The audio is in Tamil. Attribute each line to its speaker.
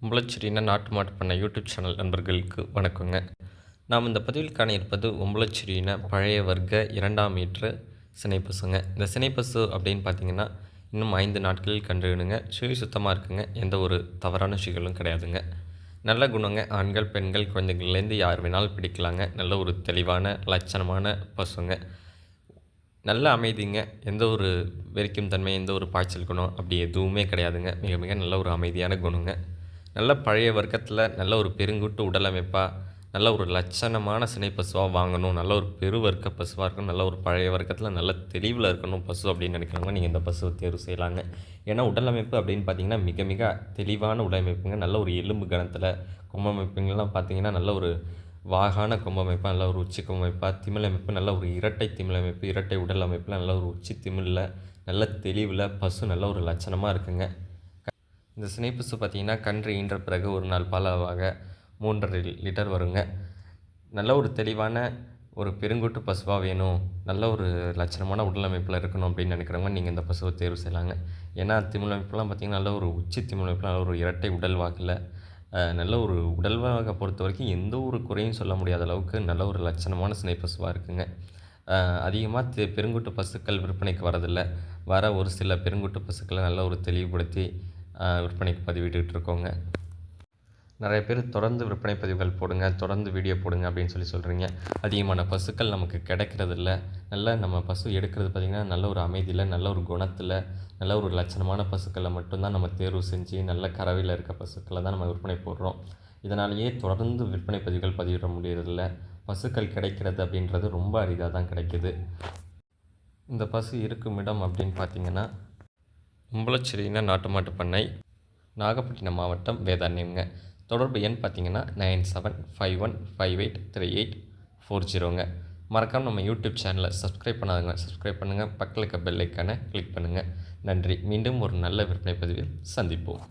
Speaker 1: உம்பளச்சேரினா நாட்டு மாட்டு பண்ணை யூடியூப் சேனல் நண்பர்களுக்கு வணக்கங்க. நாம் இந்த பதிவில் காண இருப்பது உம்பளச்சேரியின பழைய வர்க்க 2ஆம் மீட்ரு சினைப்பசுங்க. இந்த சினைப்பசு அப்படின்னு பார்த்தீங்கன்னா, இன்னும் 5 நாட்களில் கன்றுடுங்க. சுழி சுத்தமாக இருக்குங்க. எந்த ஒரு தவறான விஷயங்களும் கிடையாதுங்க. நல்ல குணங்க. ஆண்கள், பெண்கள், குழந்தைகள்லேருந்து யார் வேணாலும் பிடிக்கலாங்க. நல்ல ஒரு தெளிவான, லட்சணமான பசுங்க. நல்ல அமைதிங்க. எந்த ஒரு வெறிக்கும் தன்மை, எந்த ஒரு பாய்ச்சல் குணம் அப்படி எதுவுமே கிடையாதுங்க. மிக மிக நல்ல ஒரு அமைதியான குணங்க. நல்ல பழைய வர்க்கத்தில நல்ல ஒரு பெருங்குட்டு உடலமைப்பா, நல்ல ஒரு லட்சணமான சினை பசுவா வாங்கணும். நல்ல ஒரு பெரு வர்க்க பசுவா இருக்கணும். நல்ல ஒரு பழைய வர்க்கத்தில நல்ல தெளிவுல இருக்கணும் பசு அப்படின்னு நினைக்கிறவங்க, நீங்க இந்த பசுவ தேர்வு செய்யலாங்க. ஏன்னா உடலமைப்பு அப்படின்னு பார்த்தீங்கன்னா, மிக மிக தெளிவான உடலமைப்புங்க. நல்ல ஒரு எலும்பு கனத்தில, கொம்பமைப்புங்கலாம் பார்த்தீங்கன்னா, நல்ல ஒரு வாகான கொம்பமைப்பா, நல்ல ஒரு உச்சி கொம்பமைப்பா, திமில் அமைப்பு, நல்ல ஒரு இரட்டை திமில் அமைப்பு, இரட்டை உடல் அமைப்பில, நல்ல ஒரு உச்சி திமில்ல, நல்ல தெளிவுல பசு நல்ல ஒரு லட்சணமா இருக்குங்க. இந்த சினைப்பசு பார்த்தீங்கன்னா, கன்று ஈன்ற பிறகு 1 நாள் பாலாக 3 1/2 லிட்டர் வருங்க. நல்ல ஒரு தெளிவான ஒரு பெருங்குட்டு பசுவா வேணும். நல்ல ஒரு லட்சணமான உடல் அமைப்பில இருக்கணும் அப்படின்னு நினைக்கிறவங்க, நீங்க இந்த பசுவ தேர்வு செய்யலாங்க. ஏன்னா திமில் அமைப்புலாம் பார்த்தீங்கன்னா, நல்ல ஒரு உச்சி திமில் அமைப்புல, நல்ல ஒரு இரட்டை உடல் வாக்குல, நல்ல ஒரு உடல் வாக பொறுத்தவரைக்கும் எந்த ஒரு குறையும் சொல்ல முடியாத அளவுக்கு நல்ல ஒரு லட்சணமான சினை பசுவா இருக்குங்க. அதிகமா பெருங்குட்டு பசுக்கள் விற்பனைக்கு வரதில்ல. வர ஒரு சில பெருங்குட்டு பசுக்கள நல்ல ஒரு தெளிவுபடுத்தி விற்பனைக்கு பதிவிட்டுட்டு இருக்கோங்க. நெறைய பேர் தொடர்ந்து விற்பனை பதிவுகள் போடுங்க, தொடர்ந்து வீடியோ போடுங்க அப்படின்னு சொல்றீங்க. அதிகமான பசுக்கள் நமக்கு கிடைக்கிறதில்ல. நல்ல நம்ம பசு எடுக்கிறது பார்த்திங்கன்னா, நல்ல ஒரு அமைதியில, நல்ல ஒரு குணத்தில, நல்ல ஒரு லட்சணமான பசுக்கள மட்டும் தான் நம்ம தேர்வு செஞ்சு, நல்ல கறவையில இருக்க பசுக்கள தான் நம்ம விற்பனை போடுறோம். இதனாலேயே தொடர்ந்து விற்பனை பதிவுகள் பதிவிட முடியறதில்ல. பசுக்கள் கிடைக்கிறது அப்படின்றது ரொம்ப அரிதா தான் கிடைக்குது. இந்த பசு இருக்கும் இடம் அப்படின்னு பார்த்தீங்கன்னா, உம்பளச்சேரியின நாட்டு மாட்டு பண்ணை, நாகப்பட்டினம் மாவட்டம், வேதாரண்யம்ங்க. தொடர்பு எண் பார்த்தீங்கன்னா 9751583840ங்க. மறக்காம நம்ம யூடியூப் சேனலை சப்ஸ்கிரைப் பண்ணாதவங்க சப்ஸ்கிரைப் பண்ணுங்கள். பக்கத்தில் இருக்க பெல் ஐக்கானை கிளிக் பண்ணுங்கள். நன்றி. மீண்டும் ஒரு நல்ல விற்பனை பதிவில் சந்திப்போம்.